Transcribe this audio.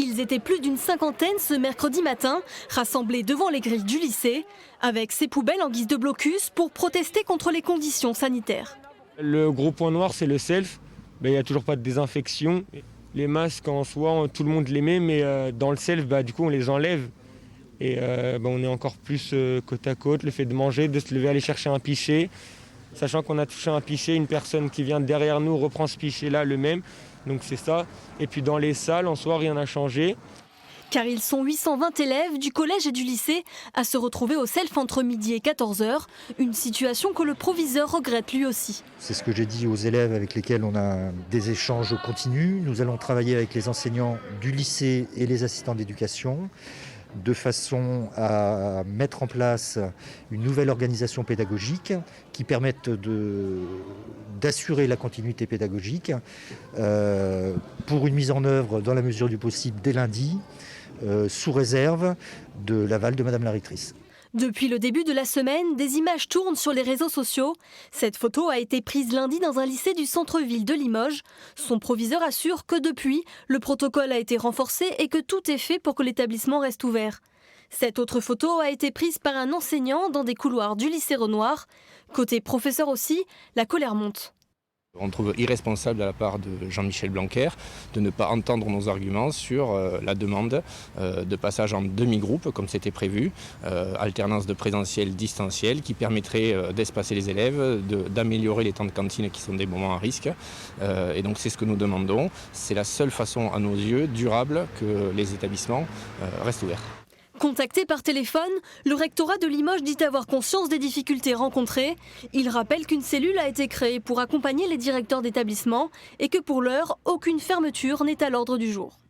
Ils étaient plus d'une cinquantaine ce mercredi matin, rassemblés devant les grilles du lycée, avec ces poubelles en guise de blocus pour protester contre les conditions sanitaires. Le gros point noir, c'est le self. Il n'y a toujours pas de désinfection. Les masques en soi, tout le monde les met, mais dans le self, du coup, on les enlève. Et on est encore plus côte à côte. Le fait de manger, de se lever, aller chercher un pichet. Sachant qu'on a touché un pichet, une personne qui vient derrière nous reprend ce pichet-là, le même. Donc c'est ça. Et puis dans les salles, en soi, rien n'a changé. Car ils sont 820 élèves du collège et du lycée à se retrouver au self entre midi et 14h. Une situation que le proviseur regrette lui aussi. C'est ce que j'ai dit aux élèves avec lesquels on a des échanges continus. Nous allons travailler avec les enseignants du lycée et les assistants d'éducation de façon à mettre en place une nouvelle organisation pédagogique qui permette d'assurer la continuité pédagogique pour une mise en œuvre dans la mesure du possible dès lundi, sous réserve de l'aval de Madame la rectrice. Depuis le début de la semaine, des images tournent sur les réseaux sociaux. Cette photo a été prise lundi dans un lycée du centre-ville de Limoges. Son proviseur assure que depuis, le protocole a été renforcé et que tout est fait pour que l'établissement reste ouvert. Cette autre photo a été prise par un enseignant dans des couloirs du lycée Renoir. Côté professeur aussi, la colère monte. On trouve irresponsable de la part de Jean-Michel Blanquer de ne pas entendre nos arguments sur la demande de passage en demi-groupe comme c'était prévu, alternance de présentiel-distanciel qui permettrait d'espacer les élèves, d'améliorer les temps de cantine qui sont des moments à risque. Et donc c'est ce que nous demandons. C'est la seule façon à nos yeux durable que les établissements restent ouverts. Contacté par téléphone, le rectorat de Limoges dit avoir conscience des difficultés rencontrées. Il rappelle qu'une cellule a été créée pour accompagner les directeurs d'établissement et que pour l'heure, aucune fermeture n'est à l'ordre du jour.